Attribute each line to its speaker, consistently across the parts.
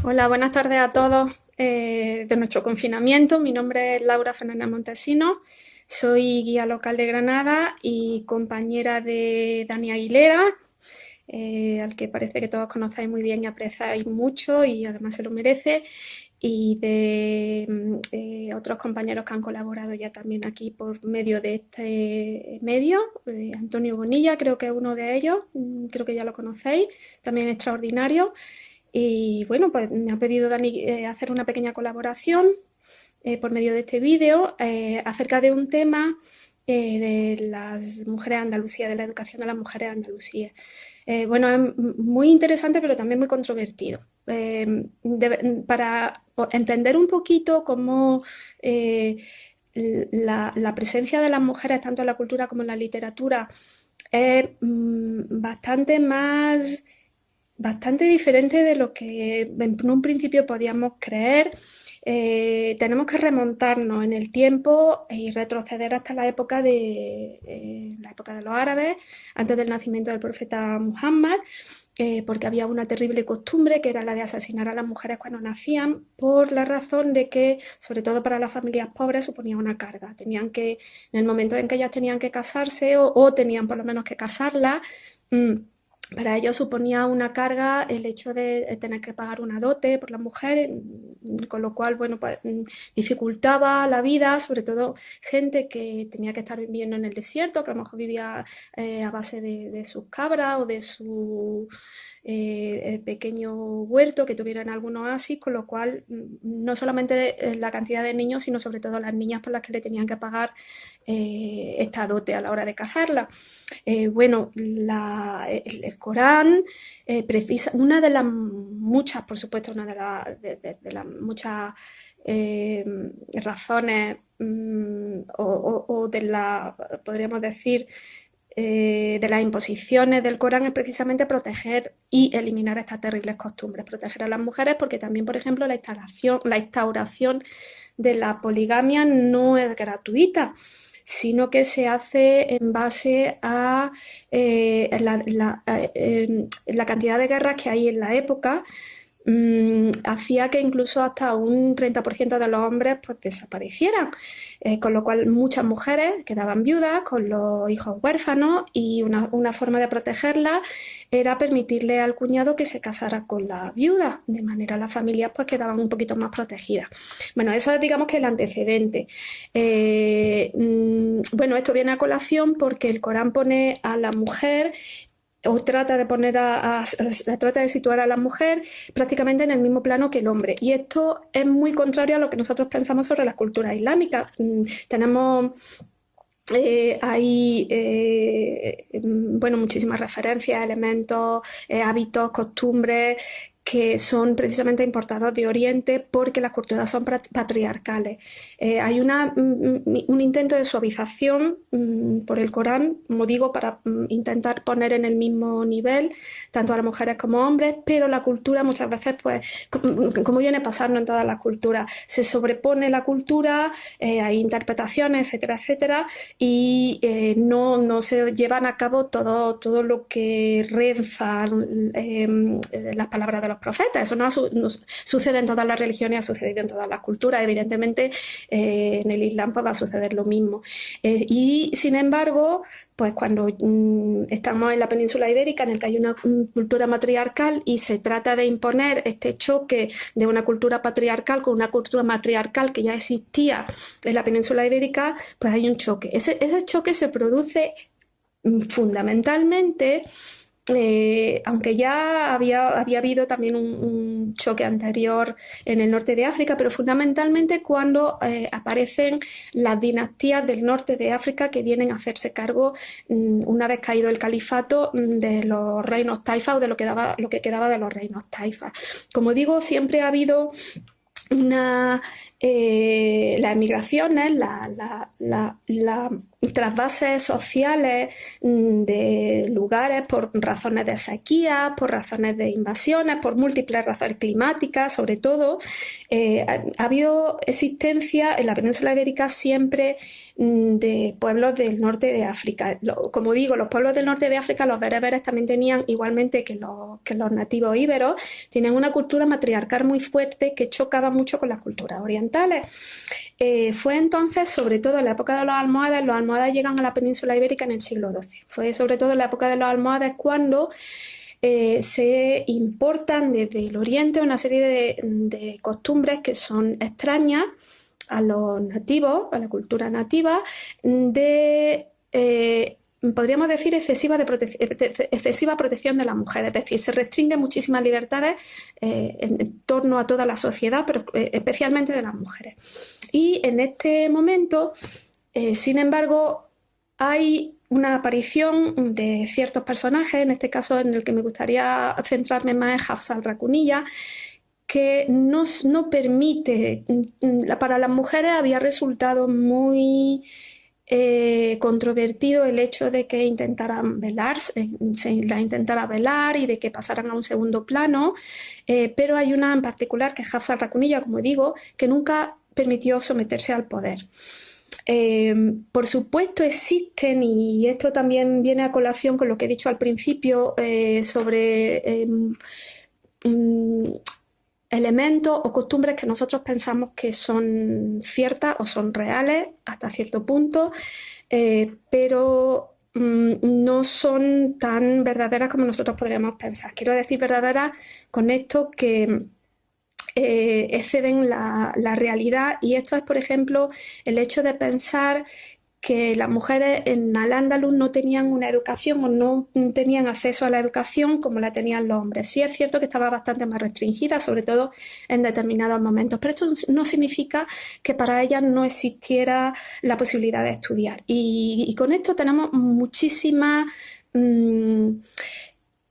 Speaker 1: Hola, buenas tardes a todos de nuestro confinamiento. Mi nombre es Laura Fernández Montesino, soy guía local de Granada y compañera de Dani Aguilera, al que parece que todos conocéis muy bien y apreciáis mucho y además se lo merece, y de otros compañeros que han colaborado ya también aquí por medio de este medio. Antonio Bonilla creo que es uno de ellos, creo que ya lo conocéis, también extraordinario. Y bueno, pues me ha pedido Dani hacer una pequeña colaboración por medio de este vídeo acerca de un tema de las mujeres de Andalucía, de la educación de las mujeres de Andalucía. Bueno, es muy interesante, pero también muy controvertido. Para entender un poquito cómo la presencia de las mujeres, tanto en la cultura como en la literatura, es bastante diferente de lo que en un principio podíamos creer. Tenemos que remontarnos en el tiempo y retroceder hasta la época de los árabes, antes del nacimiento del profeta Muhammad, porque había una terrible costumbre que era la de asesinar a las mujeres cuando nacían, por la razón de que, sobre todo para las familias pobres, suponía una carga. En el momento en que ellas tenían que casarse o tenían por lo menos que casarlas, para ellos suponía una carga el hecho de tener que pagar una dote por las mujeres, con lo cual, bueno, pues dificultaba la vida, sobre todo gente que tenía que estar viviendo en el desierto, que a lo mejor vivía a base de sus cabras o de su pequeño huerto que tuvieran algún oasis, con lo cual no solamente la cantidad de niños, sino sobre todo las niñas por las que le tenían que pagar esta dote a la hora de casarla. Bueno, el Corán precisa, una de las muchas, por supuesto, una de las muchas razones o de la, podríamos decir, de las imposiciones del Corán es precisamente proteger y eliminar estas terribles costumbres, proteger a las mujeres, porque también, por ejemplo, la instauración de la poligamia no es gratuita, sino que se hace en base a la cantidad de guerras que hay en la época. Hacía que incluso hasta un 30% de los hombres pues desaparecieran, con lo cual muchas mujeres quedaban viudas con los hijos huérfanos, y una forma de protegerlas era permitirle al cuñado que se casara con la viuda, de manera las familias pues quedaban un poquito más protegidas. Bueno, eso es, digamos, que el antecedente. Bueno, esto viene a colación porque el Corán pone a la mujer, o trata de trata de situar a la mujer prácticamente en el mismo plano que el hombre. Y esto es muy contrario a lo que nosotros pensamos sobre las culturas islámicas. Tenemos hay bueno, muchísimas referencias, elementos, hábitos, costumbres que son precisamente importados de Oriente porque las culturas son patriarcales. Hay un intento de suavización por el Corán, como digo, para intentar poner en el mismo nivel tanto a las mujeres como a hombres, pero la cultura muchas veces, pues, como viene pasando en todas las culturas, se sobrepone la cultura, hay interpretaciones, etcétera, etcétera, y no se llevan a cabo todo lo que rezan las palabras de los profetas. Eso no sucede en todas las religiones, ha sucedido en todas las culturas. Evidentemente, en el Islam pues, va a suceder lo mismo. Y sin embargo, pues cuando estamos en la península ibérica, en el que hay una cultura matriarcal y se trata de imponer este choque de una cultura patriarcal con una cultura matriarcal que ya existía en la península ibérica, pues hay un choque. Ese choque se produce fundamentalmente, aunque ya había habido también un choque anterior en el norte de África, pero fundamentalmente cuando aparecen las dinastías del norte de África que vienen a hacerse cargo, una vez caído el califato, de los reinos taifa, o de lo que quedaba de los reinos taifa. Como digo, siempre ha habido las emigraciones, las trasvases sociales de lugares por razones de sequía, por razones de invasiones, por múltiples razones climáticas, sobre todo. Ha habido existencia en la península ibérica siempre de pueblos del norte de África. Como digo, los pueblos del norte de África, los bereberes también tenían, igualmente que los nativos íberos, tienen una cultura matriarcal muy fuerte que chocaba mucho con las culturas orientales. Fue entonces, sobre todo en la época de los almohades llegan a la península ibérica en el siglo XII. Fue sobre todo en la época de los almohades cuando se importan desde el oriente una serie de costumbres que son extrañas a los nativos, a la cultura nativa, podríamos decir, excesiva protección de las mujeres. Es decir, se restringen muchísimas libertades en torno a toda la sociedad, pero especialmente de las mujeres. Y en este momento, sin embargo, hay una aparición de ciertos personajes, en este caso en el que me gustaría centrarme más es Hafsa al-Rakuniyya, que no permite, para las mujeres había resultado muy controvertido el hecho de que intentaran velar, la intentara velar y de que pasaran a un segundo plano, pero hay una en particular que es Hafsa al-Rakuniyya, como digo, que nunca permitió someterse al poder. Por supuesto existen, y esto también viene a colación con lo que he dicho al principio sobre elementos o costumbres que nosotros pensamos que son ciertas o son reales hasta cierto punto, pero no son tan verdaderas como nosotros podríamos pensar. Quiero decir verdaderas con esto que exceden la realidad, y esto es, por ejemplo, el hecho de pensar que las mujeres en Al-Ándalus no tenían una educación o no tenían acceso a la educación como la tenían los hombres. Sí es cierto que estaba bastante más restringida, sobre todo en determinados momentos, pero esto no significa que para ellas no existiera la posibilidad de estudiar. Y con esto tenemos muchísimas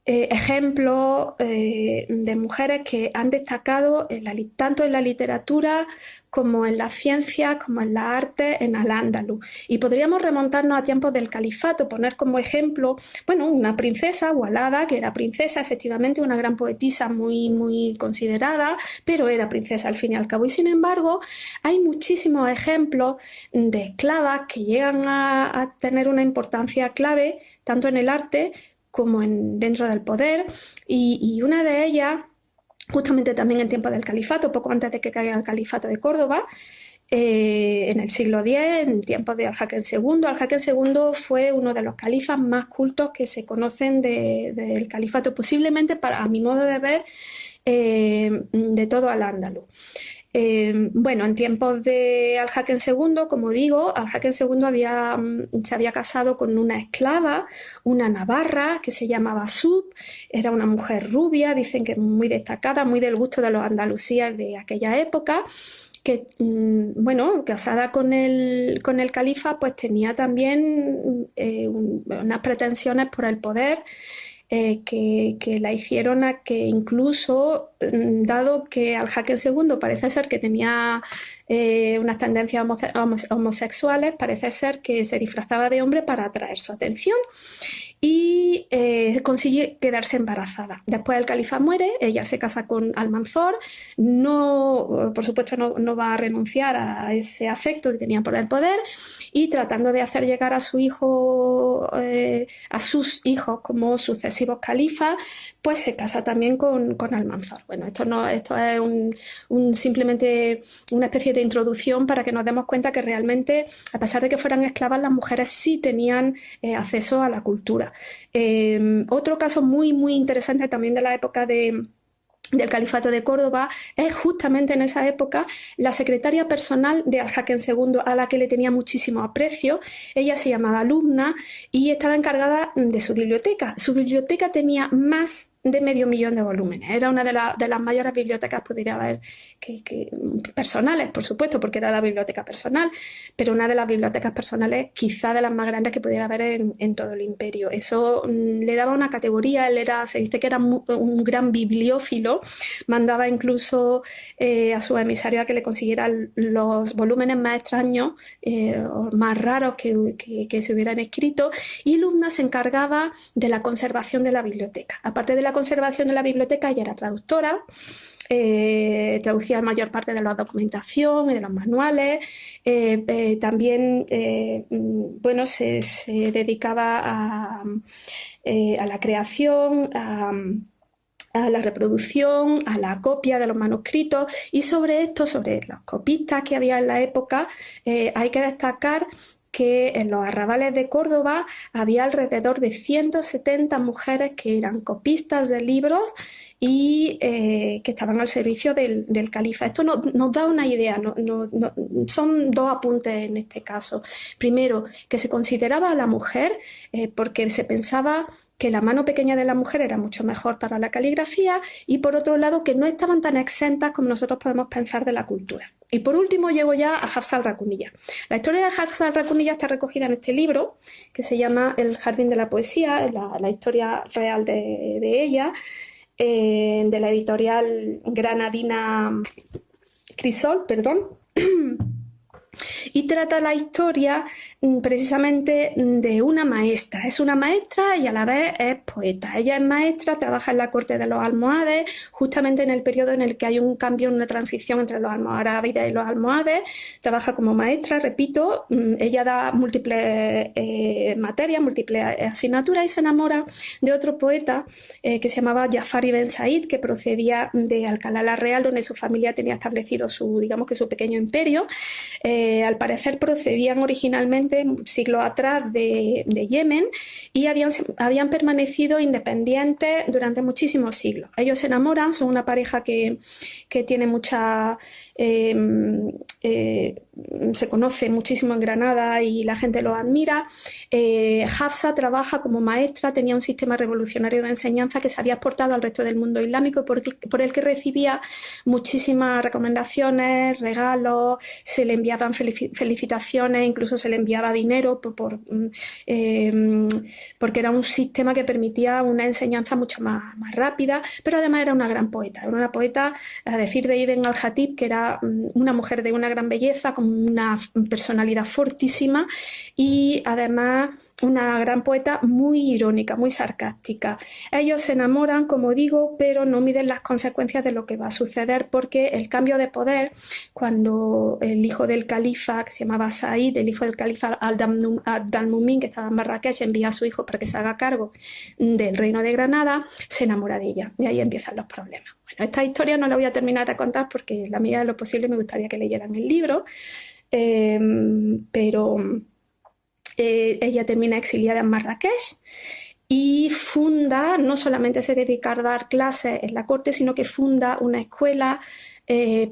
Speaker 1: ejemplos de mujeres que han destacado tanto en la literatura como en las ciencias, como en las artes, en Al-Ándalus. Y podríamos remontarnos a tiempos del califato, poner como ejemplo, bueno, una princesa, Walada, que era princesa, efectivamente una gran poetisa muy, muy considerada, pero era princesa al fin y al cabo. Y sin embargo, hay muchísimos ejemplos de esclavas que llegan a tener una importancia clave, tanto en el arte como dentro del poder, y una de ellas, justamente también en tiempos del califato, poco antes de que caiga el califato de Córdoba, en el siglo X, en tiempos de Al-Hakem II. Al-Hakem II fue uno de los califas más cultos que se conocen del califato, posiblemente, a mi modo de ver, de todo Al-Ándalus. Bueno, en tiempos de Al-Hakem II, como digo, Al-Hakem II se había casado con una esclava, una navarra, que se llamaba Sub. Era una mujer rubia, dicen que muy destacada, muy del gusto de los andalusíes de aquella época, que, bueno, casada con el califa, pues tenía también unas pretensiones por el poder, que la hicieron a que incluso, dado que Al-Hakem II parece ser que tenía unas tendencias homosexuales, parece ser que se disfrazaba de hombre para atraer su atención y consigue quedarse embarazada. Después el califa muere, ella se casa con Almanzor, por supuesto no va a renunciar a ese afecto que tenía por el poder, y tratando de hacer llegar a sus hijos como sucesivos califas, pues se casa también con Almanzor. Bueno, esto es simplemente una especie de introducción para que nos demos cuenta que realmente, a pesar de que fueran esclavas, las mujeres sí tenían acceso a la cultura. Otro caso muy, muy interesante también de la época del califato de Córdoba es justamente en esa época la secretaria personal de Al-Hakem II, a la que le tenía muchísimo aprecio. Ella se llamaba Lubna y estaba encargada de su biblioteca. Su biblioteca tenía más de 500.000 de volúmenes. Era una de las mayores bibliotecas, podría haber, personales, por supuesto, porque era la biblioteca personal, pero una de las bibliotecas personales quizá de las más grandes que pudiera haber en todo el imperio. Eso le daba una categoría, se dice que era un gran bibliófilo, mandaba incluso a su emisario a que le consiguieran los volúmenes más extraños o más raros que se hubieran escrito, y Lumna se encargaba de la conservación de la biblioteca. Aparte de la conservación de la biblioteca, ella era traductora, traducía la mayor parte de la documentación y de los manuales, también bueno, se dedicaba a la creación, a la reproducción, a la copia de los manuscritos, y sobre los copistas que había en la época, hay que destacar que en los arrabales de Córdoba había alrededor de 170 mujeres que eran copistas de libros y que estaban al servicio del califa. Esto nos da una idea, son dos apuntes en este caso. Primero, que se consideraba a la mujer porque se pensaba que la mano pequeña de la mujer era mucho mejor para la caligrafía, y por otro lado que no estaban tan exentas como nosotros podemos pensar de la cultura. Y por último llego ya a Hafsa al-Rakuniyya. La historia de Hafsa al-Rakuniyya está recogida en este libro que se llama El jardín de la poesía, la historia real de ella, de la editorial granadina Crisol, perdón. Y trata la historia precisamente de una maestra. Es una maestra y a la vez es poeta. Ella es maestra, trabaja en la corte de los almohades, justamente en el periodo en el que hay un cambio, una transición entre los almohávides y los almohades. Trabaja como maestra, repito, ella da múltiples materias, múltiples asignaturas, y se enamora de otro poeta que se llamaba Jafar ibn Said, que procedía de Alcalá la Real, donde su familia tenía establecido su pequeño imperio. Al parecer procedían originalmente siglos atrás de Yemen y habían permanecido independientes durante muchísimos siglos. Ellos se enamoran, son una pareja que tiene mucha... se conoce muchísimo en Granada y la gente lo admira. Hafsa trabaja como maestra, tenía un sistema revolucionario de enseñanza que se había exportado al resto del mundo islámico, por el que recibía muchísimas recomendaciones, regalos, se le enviaban felicitaciones, incluso se le enviaba dinero porque era un sistema que permitía una enseñanza mucho más rápida, pero además era una gran poeta. Era una poeta, a decir de Ibn al-Jatib, que era una mujer de una gran belleza, con una personalidad fortísima y además una gran poeta muy irónica, muy sarcástica. Ellos se enamoran, como digo, pero no miden las consecuencias de lo que va a suceder, porque el cambio de poder, cuando el hijo del califa, que se llamaba Said, el hijo del califa Abd-al-Mumin, que estaba en Marrakech, envía a su hijo para que se haga cargo del reino de Granada, se enamora de ella y ahí empiezan los problemas. Bueno, esta historia no la voy a terminar de contar porque en la medida de lo posible me gustaría que leyeran el libro, pero ella termina exiliada en Marrakech y funda, no solamente se dedica a dar clases en la corte, sino que funda una escuela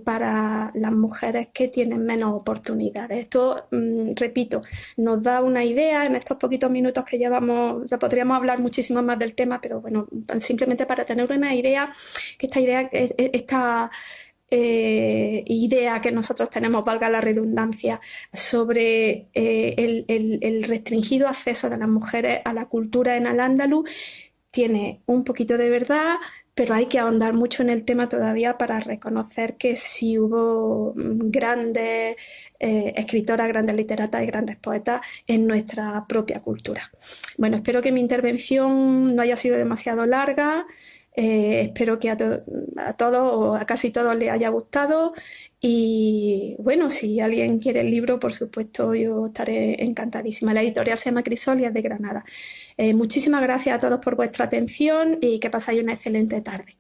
Speaker 1: para las mujeres que tienen menos oportunidades. Esto, repito, nos da una idea en estos poquitos minutos que llevamos. Ya podríamos hablar muchísimo más del tema, pero bueno, simplemente para tener una idea, que esta idea que nosotros tenemos, valga la redundancia, sobre el restringido acceso de las mujeres a la cultura en Al-Ándalus tiene un poquito de verdad, pero hay que ahondar mucho en el tema todavía para reconocer que sí hubo grandes escritoras, grandes literatas y grandes poetas en nuestra propia cultura. Bueno, espero que mi intervención no haya sido demasiado larga. Espero que a todos o a casi todos les haya gustado, y bueno, si alguien quiere el libro, por supuesto yo estaré encantadísima. La editorial se llama Crisol y es de Granada. Muchísimas gracias a todos por vuestra atención y que pasáis una excelente tarde.